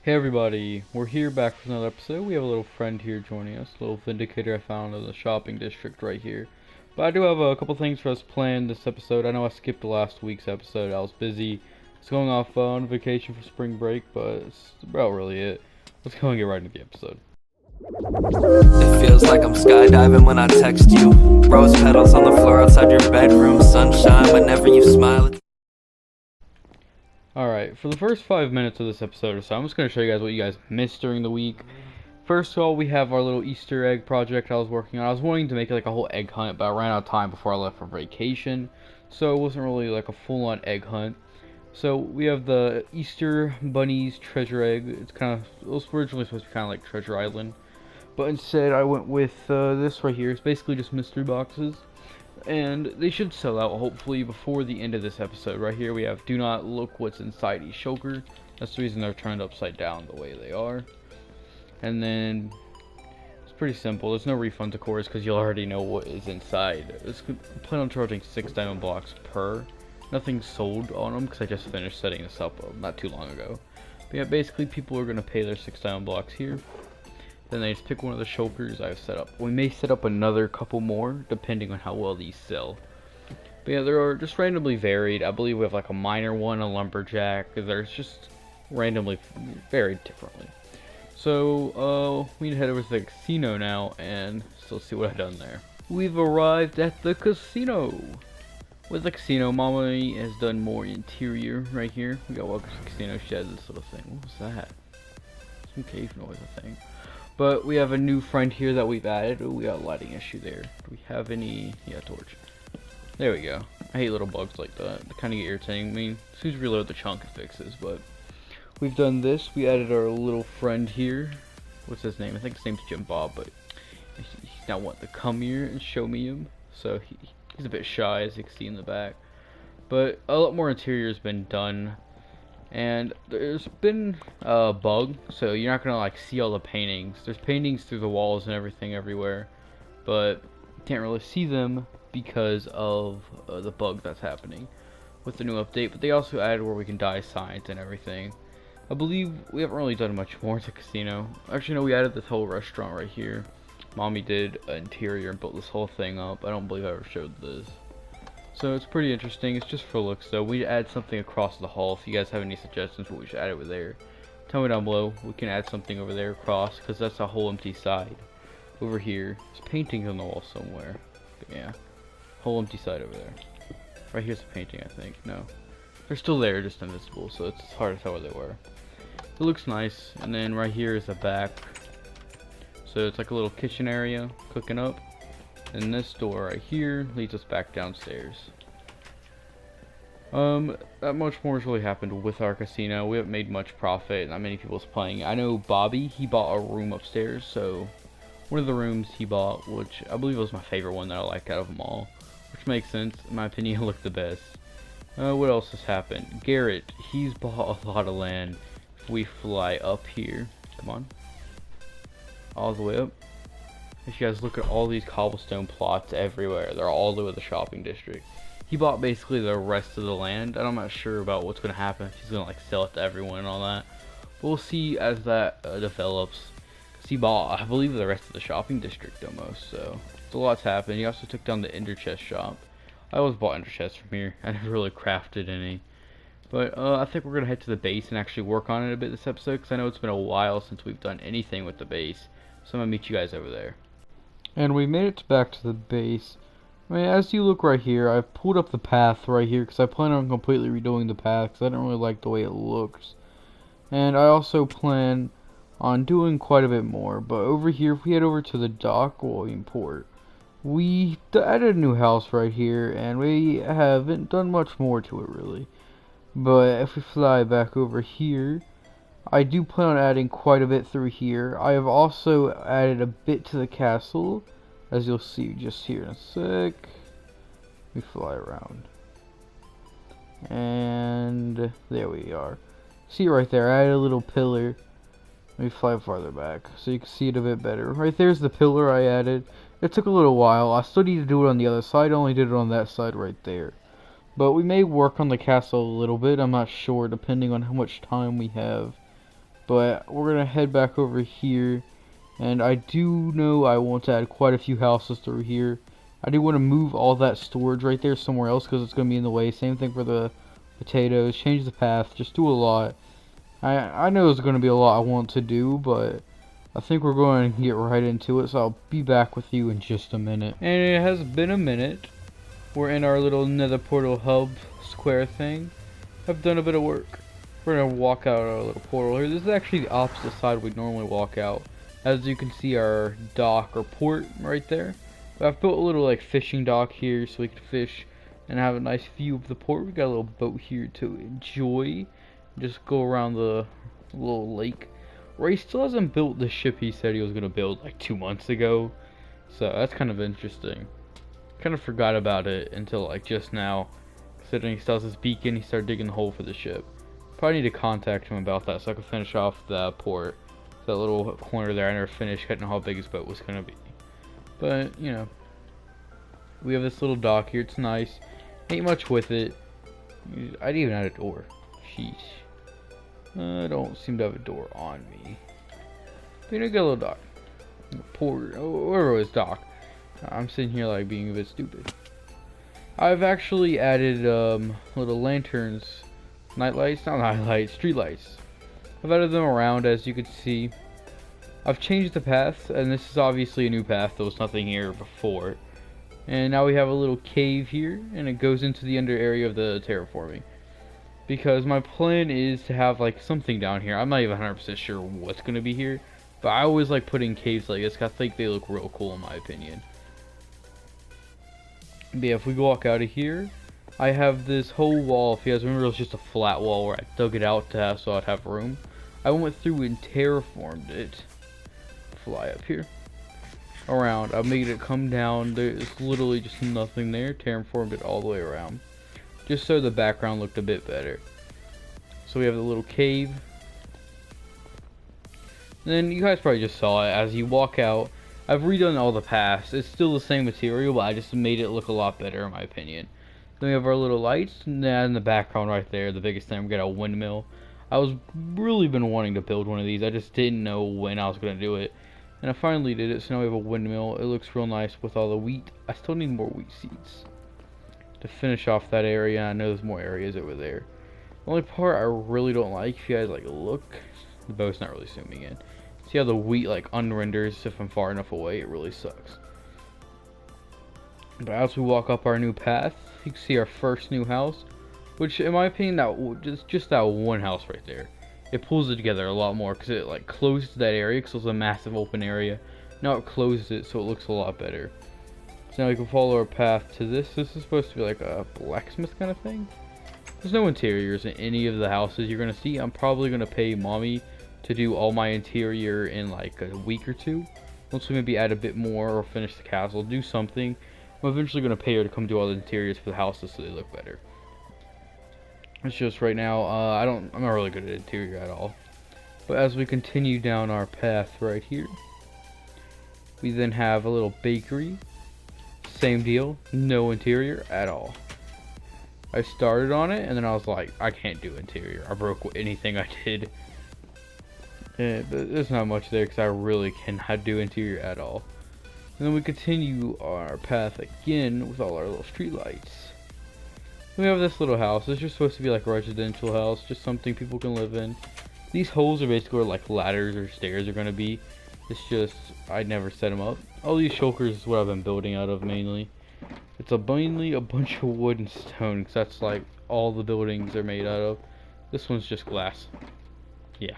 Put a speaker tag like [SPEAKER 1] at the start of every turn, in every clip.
[SPEAKER 1] Hey everybody, we're here back with another episode. We have a little friend here joining us, a little Vindicator I found in the shopping district right here. But I do have a couple things for us planned this episode. I know I skipped last week's episode, I was busy. I was going off on vacation for spring break, but it's about really it. Let's go and get right into the episode.
[SPEAKER 2] It feels like I'm skydiving when I text you. Rose petals on the floor outside your bedroom. Sunshine whenever you smile.
[SPEAKER 1] Alright, for the first 5 minutes of this episode or so, I'm just going to show you guys what you guys missed during the week. First of all, we have our little Easter egg project I was working on. I was wanting to make it like a whole egg hunt, but I ran out of time before I left for vacation. So it wasn't really like a full-on egg hunt. So we have the Easter Bunny's treasure egg. It was originally supposed to be kind of like Treasure Island. But instead I went with this right here. It's basically just mystery boxes. And they should sell out hopefully before the end of this episode. Right here we have Do Not Look What's Inside Each Shulker. That's the reason they're turned upside down the way they are. And then it's pretty simple. There's no refunds of course because you'll already know what is inside. I plan on charging 6 diamond blocks per. Nothing sold on them because I just finished setting this up not too long ago. But yeah, basically people are going to pay their 6 diamond blocks here. Then they just pick one of the shulkers I've set up. We may set up another couple more, depending on how well these sell. But yeah, they are just randomly varied. I believe we have like a miner one, a lumberjack. There's just randomly varied differently. So, we need to head over to the casino now, and still see what I've done there. We've arrived at the casino. With the casino, Mommy has done more interior right here. We got welcome to the casino. She has this little thing. What was that? Some cave noise, I think. But we have a new friend here that we've added. Oh, we got a lighting issue there. Do we have any? Yeah, torch. There we go. I hate little bugs like that. They kind of get irritating me. As soon as we reload the chunk, it fixes. But we've done this. We added our little friend here. What's his name? I think his name's Jim Bob, but he's not wanting to come here and show me him. So he's a bit shy, as you can see in the back. But a lot more interior has been done. And there's been a bug, so you're not gonna like see all the paintings. There's paintings through the walls and everything everywhere, but you can't really see them because of the bug that's happening with the new update. But they also added where we can dye signs and everything. I believe we haven't really done much more to the casino. Actually, no, we added this whole restaurant right here. Mommy did an interior and built this whole thing up. I don't believe I ever showed this. So it's pretty interesting. It's just for looks though. We add something across the hall. If you guys have any suggestions what we should add over there, tell me down below. We can add something over there across because that's a whole empty side. Over here, there's paintings on the wall somewhere. But yeah, whole empty side over there. Right here's a painting, I think. No, they're still there, just invisible. So it's hard to tell where they were. It looks nice. And then right here is the back. So it's like a little kitchen area, cooking up. And this door right here leads us back downstairs. Not much more has really happened with our casino. We haven't made much profit. Not many people's playing. I know Bobby, he bought a room upstairs. So one of the rooms he bought, which I believe was my favorite one that I like out of them all. Which makes sense. In my opinion, it looked the best. What else has happened? Garrett, he's bought a lot of land. If we fly up here, come on. All the way up. If you guys look at all these cobblestone plots everywhere, they're all over the shopping district. He bought basically the rest of the land, and I'm not sure about what's going to happen. If he's going to like sell it to everyone and all that. But we'll see as that develops. Because he bought, I believe, the rest of the shopping district almost, so it's a lot's happened. He also took down the ender chest shop. I always bought ender chests from here. I never really crafted any. But I think we're going to head to the base and actually work on it a bit this episode, because I know it's been a while since we've done anything with the base. So I'm going to meet you guys over there. And we made it back to the base. I mean, as you look right here, I've pulled up the path right here because I plan on completely redoing the path because I don't really like the way it looks. And I also plan on doing quite a bit more. But over here, if we head over to the dock, well, import, we added a new house right here, and we haven't done much more to it really. But if we fly back over here, I do plan on adding quite a bit through here. I have also added a bit to the castle, as you'll see just here in a sec. We fly around. And there we are. See right there, I added a little pillar. Let me fly farther back so you can see it a bit better. Right there's the pillar I added. It took a little while. I still need to do it on the other side. I only did it on that side right there. But we may work on the castle a little bit. I'm not sure, depending on how much time we have. But we're gonna head back over here, and I do know I want to add quite a few houses through here. I do want to move all that storage right there somewhere else because it's gonna be in the way. Same thing for the potatoes. Change the path. Just do a lot. I know there's gonna be a lot I want to do, but I think we're going to get right into it. So I'll be back with you in just a minute. And it has been a minute. We're in our little nether portal hub square thing. I've done a bit of work. We're gonna walk out our little portal here. This is actually the opposite side we normally walk out. As you can see, our dock or port right there. But I've built a little like fishing dock here so we can fish and have a nice view of the port. We got a little boat here to enjoy. Just go around the little lake. Ray still hasn't built the ship he said he was gonna build like 2 months ago. So that's kind of interesting. Kind of forgot about it until like just now. Considering he still has his beacon, he started digging the hole for the ship. Probably need to contact him about that so I can finish off the port. That little corner there, I never finished getting how big his boat was gonna be. But, you know, we have this little dock here. It's nice. Ain't much with it. I didn't even add a door. Sheesh. I don't seem to have a door on me. But you know, get a little dock. Port, or whatever it was, dock. I'm sitting here like being a bit stupid. I've actually added little lanterns, night lights, not night lights, street lights. I've added them around, as you can see. I've changed the path, and this is obviously a new path. There was nothing here before. And now we have a little cave here, and it goes into the under area of the terraforming. Because my plan is to have like something down here. I'm not even 100% sure what's going to be here. But I always like putting caves like this, 'cause I think they look real cool in my opinion. But yeah, if we walk out of here, I have this whole wall. If you guys remember, it was just a flat wall where I dug it out to have, so I'd have room. I went through and terraformed it. Fly up here. Around. I made it come down. There's literally just nothing there. Terraformed it all the way around. Just so the background looked a bit better. So we have the little cave. And then you guys probably just saw it. As you walk out, I've redone all the paths. It's still the same material, but I just made it look a lot better in my opinion. Then we have our little lights, and then in the background right there, the biggest thing, we got a windmill. I was really been wanting to build one of these. I just didn't know when I was going to do it. And I finally did it, so now we have a windmill. It looks real nice with all the wheat. I still need more wheat seeds to finish off that area. I know there's more areas over there. The only part I really don't like, if you guys like look, the boat's not really zooming in. See how the wheat like unrenders if I'm far enough away? It really sucks. But as we walk up our new path, you can see our first new house, which in my opinion, that just that one house right there, it pulls it together a lot more because it like closes that area because it was a massive open area. Now it closes it so it looks a lot better. So now we can follow our path to this. This is supposed to be like a blacksmith kind of thing. There's no interiors in any of the houses you're gonna see. I'm probably gonna pay mommy to do all my interior in like a week or two. Once we maybe add a bit more or finish the castle, do something. I'm eventually gonna pay her to come do all the interiors for the houses so they look better. It's just right now, I'm not really good at interior at all. But as we continue down our path right here, we then have a little bakery. Same deal, no interior at all. I started on it and then I was like, I can't do interior. I broke anything I did. But there's not much there because I really cannot do interior at all. And then we continue our path again with all our little street lights. We have this little house. This is just supposed to be like a residential house, just something people can live in. These holes are basically where like ladders or stairs are going to be. It's just, I never set them up. All these shulkers is what I've been building out of mainly. It's mainly a bunch of wood and stone, because that's like all the buildings are made out of. This one's just glass. Yeah.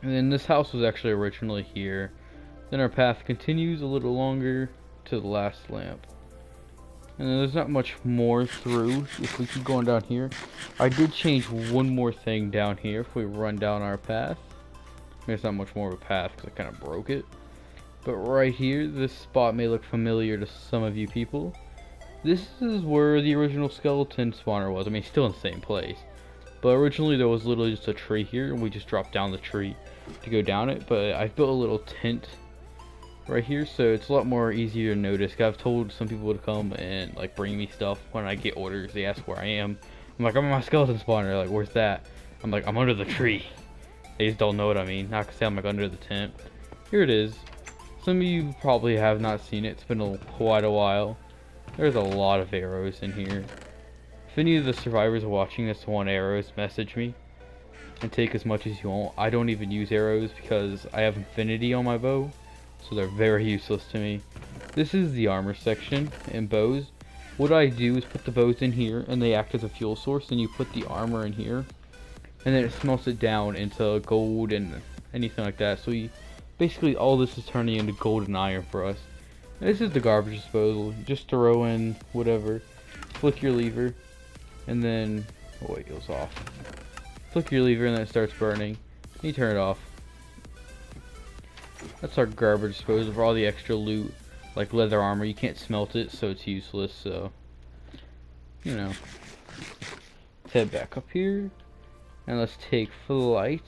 [SPEAKER 1] And then this house was actually originally here. Then our path continues a little longer to the last lamp. And then there's not much more through. If we keep going down here, I did change one more thing down here. If we run down our path, I mean, it's not much more of a path because I kind of broke it. But right here, this spot may look familiar to some of you people. This is where the original skeleton spawner was. I mean, still in the same place. But originally there was literally just a tree here, and we just dropped down the tree to go down it. But I built a little tent right here, so it's a lot more easier to notice. I've told some people to come and like bring me stuff when I get orders. They ask where I am. I'm like, I'm at my skeleton spawner. They're like, where's that? I'm like, I'm under the tree. They just don't know what I mean. Not gonna say I'm like under the tent. Here it is. Some of you probably have not seen it. It's been quite a while. There's a lot of arrows in here. If any of the survivors watching this want arrows, message me and take as much as you want. I don't even use arrows because I have infinity on my bow, so they're very useless to me. This is the armor section in bows. What I do is put the bows in here and they act as a fuel source, and you put the armor in here and then it smelts it down into gold and anything like that. So basically all this is turning into gold and iron for us. And this is the garbage disposal. You just throw in whatever, flick your lever, and then oh wait, it goes off. Flick your lever and then it starts burning. You turn it off. That's our garbage disposal for all the extra loot, like leather armor. You can't smelt it, so it's useless. So, you know, let's head back up here and let's take flight.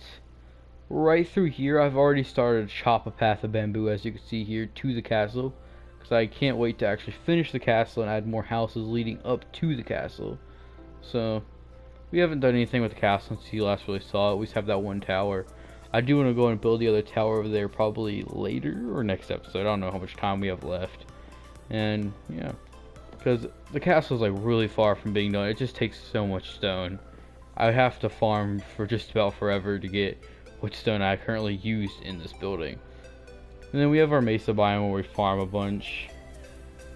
[SPEAKER 1] Right through here, I've already started to chop a path of bamboo, as you can see here, to the castle, because I can't wait to actually finish the castle and add more houses leading up to the castle. So we haven't done anything with the castle since you last really saw it. We just have that one tower. I do want to go and build the other tower over there probably later or next episode. I don't know how much time we have left. And yeah, because the castle is like really far from being done. It just takes so much stone. I have to farm for just about forever to get which stone I currently use in this building. And then we have our mesa biome where we farm a bunch.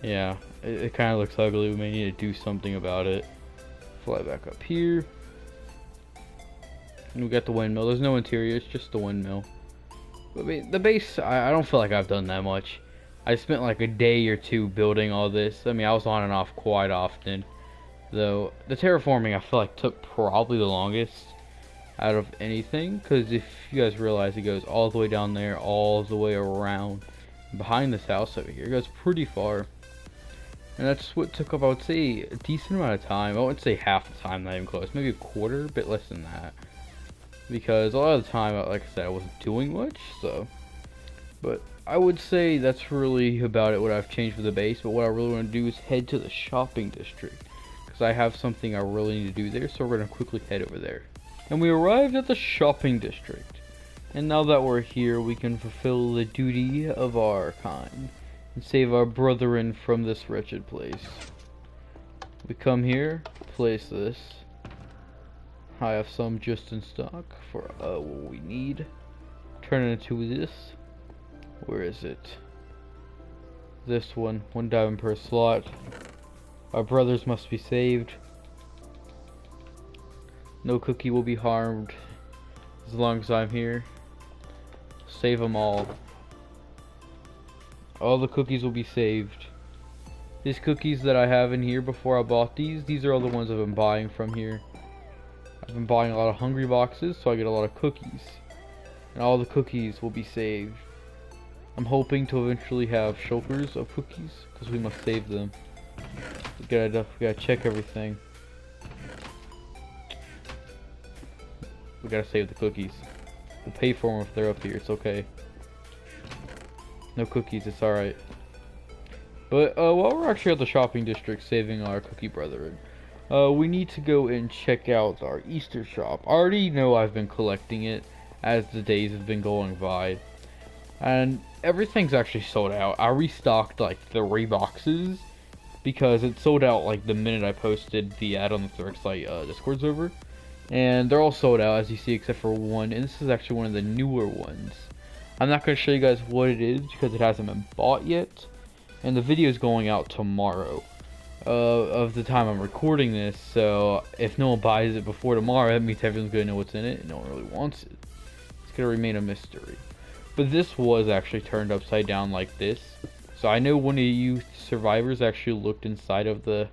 [SPEAKER 1] Yeah, it kind of looks ugly. We may need to do something about it. Fly back up here. And we got the windmill. There's no interior, it's just the windmill. But the base, I don't feel like I've done that much. I spent like a day or two building all this. I mean, I was on and off quite often. Though, the terraforming I feel like took probably the longest out of anything. Because if you guys realize, it goes all the way down there, all the way around. Behind this house over here, it goes pretty far. And that's what took up, I would say, a decent amount of time. I wouldn't say half the time, not even close. Maybe a quarter, a bit less than that. Because a lot of the time, like I said, I wasn't doing much, so. But I would say that's really about it, what I've changed for the base. But what I really want to do is head to the shopping district, because I have something I really need to do there, so we're going to quickly head over there. And we arrived at the shopping district. And now that we're here, we can fulfill the duty of our kind and save our brethren from this wretched place. We come here, place this. I have some just in stock for what we need. Turn it into this. Where is it? This one. 1 diamond per slot. Our brothers must be saved. No cookie will be harmed as long as I'm here. Save them all. All the cookies will be saved. These cookies that I have in here before I bought these are all the ones I've been buying from here. I've been buying a lot of hungry boxes, so I get a lot of cookies. And all the cookies will be saved. I'm hoping to eventually have shulkers of cookies, because we must save them. We gotta check everything. We gotta save the cookies. We'll pay for them if they're up here, it's okay. No cookies, it's alright. But while we're actually at the shopping district saving our cookie brethren, we need to go and check out our Easter shop. I already know I've been collecting it as the days have been going by. And everything's actually sold out. I restocked like 3 boxes because it sold out like the minute I posted the ad on the Theorixite Discord server. And they're all sold out, as you see, except for one. And this is actually one of the newer ones. I'm not going to show you guys what it is because it hasn't been bought yet. And the video is going out tomorrow. Of the time I'm recording this, so if no one buys it before tomorrow, that means everyone's gonna know what's in it and no one really wants it. It's gonna remain a mystery. But this was actually turned upside down like this, so I know one of you survivors actually looked inside of the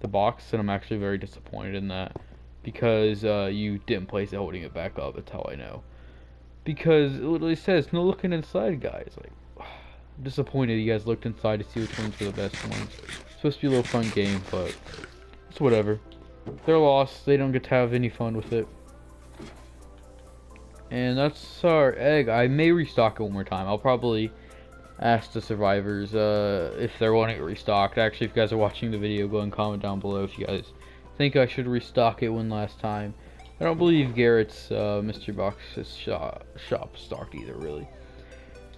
[SPEAKER 1] box, and I'm actually very disappointed in that, because you didn't place it holding it back up. That's how I know, because it literally says no looking inside, guys. Like, I'm disappointed you guys looked inside to see which ones were the best ones. Supposed to be a little fun game, but it's whatever. They're lost. They don't get to have any fun with it. And that's our egg. I may restock it one more time. I'll probably ask the survivors if they're wanting it restocked. Actually, if you guys are watching the video, go and comment down below if you guys think I should restock it one last time. I don't believe Garrett's Mystery Box's shop stocked either, really.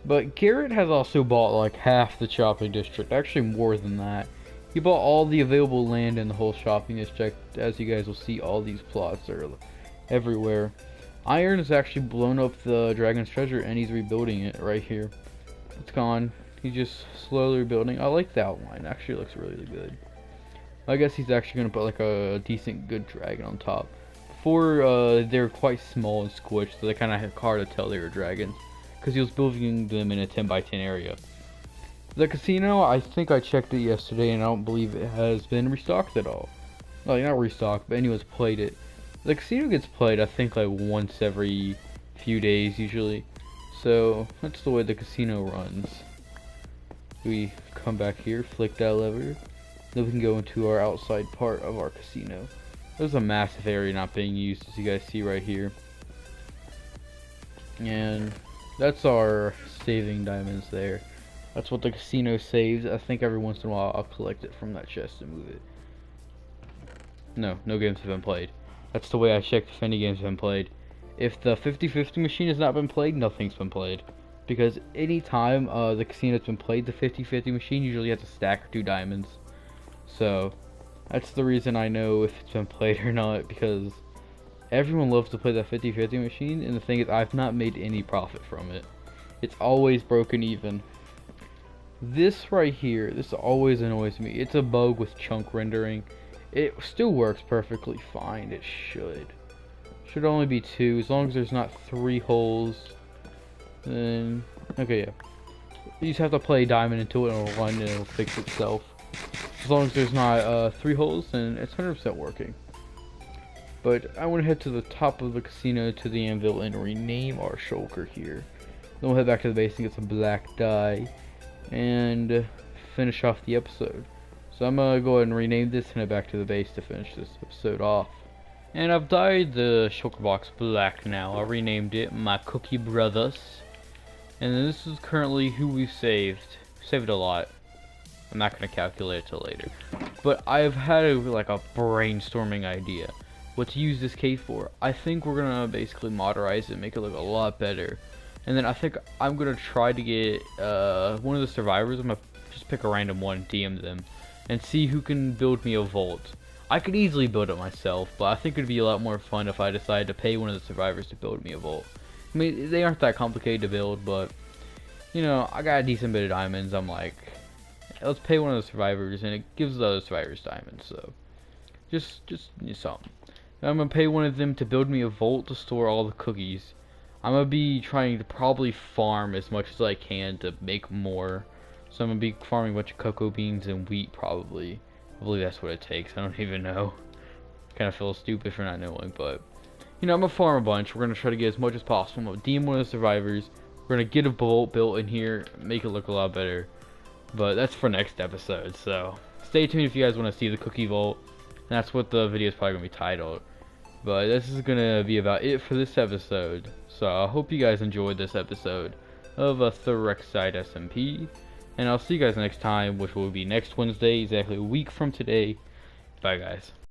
[SPEAKER 1] But Garrett has also bought like half the shopping district, actually more than that. He bought all the available land in the whole shopping district. As you guys will see, all these plots are everywhere. Iron has actually blown up the Dragon's Treasure and he's rebuilding it right here. It's gone. He's just slowly rebuilding. I like the outline. Actually, it looks really good. I guess he's actually gonna put like a decent, good dragon on top. Before, they were quite small and squished, so they kind of hard to tell they were dragons, because he was building them in a 10x10 area. The casino, I think I checked it yesterday, and I don't believe it has been restocked at all. Like, not restocked, but anyone's played it. The casino gets played, I think, like once every few days, usually. So, that's the way the casino runs. We come back here, flick that lever, then we can go into our outside part of our casino. There's a massive area not being used, as you guys see right here. And that's our saving diamonds there. That's what the casino saves. I think every once in a while I'll collect it from that chest and move it. No games have been played. That's the way I check if any games have been played. If the 50-50 machine has not been played, nothing's been played. Because anytime the casino's been played, the 50-50 machine usually has a stack or 2 diamonds. So that's the reason I know if it's been played or not, because everyone loves to play that 50-50 machine, and the thing is, I've not made any profit from it. It's always broken even. This right here, this always annoys me. It's a bug with chunk rendering. It still works perfectly fine. It should only be 2, as long as there's not 3 holes. Then okay, yeah. You just have to play diamond until it'll run and it'll fix itself. As long as there's not 3 holes, then it's 100% working. But I want to head to the top of the casino, to the anvil, and rename our shulker here. Then we'll head back to the base and get some black dye and finish off the episode. So I'm gonna go ahead and rename this and head back to the base to finish this episode off. And I've dyed the shulker box black now. I renamed it My Cookie Brothers. And then this is currently who we've saved. Saved a lot. I'm not going to calculate it till later. But I've had a brainstorming idea. What to use this cave for. I think we're going to basically moderize it, make it look a lot better. And then I think I'm going to try to get one of the survivors. I'm going to just pick a random one, DM them, and see who can build me a vault. I could easily build it myself, but I think it would be a lot more fun if I decided to pay one of the survivors to build me a vault. I mean, they aren't that complicated to build, but, you know, I got a decent bit of diamonds. I'm like, let's pay one of the survivors, and it gives the other survivors diamonds, so just something. I'm going to pay one of them to build me a vault to store all the cookies. I'm going to be trying to probably farm as much as I can to make more. So I'm going to be farming a bunch of cocoa beans and wheat, probably. I believe that's what it takes. I don't even know. Kind of feel stupid for not knowing, but you know, I'm gonna farm a bunch. We're gonna try to get as much as possible. I'm gonna DM one of the survivors. We're gonna get a vault built in here, make it look a lot better. But that's for next episode. So stay tuned if you guys want to see the cookie vault. And that's what the video is probably gonna be titled. But this is gonna be about it for this episode. So I hope you guys enjoyed this episode of a Theorixite SMP. And I'll see you guys next time, which will be next Wednesday, exactly a week from today. Bye, guys.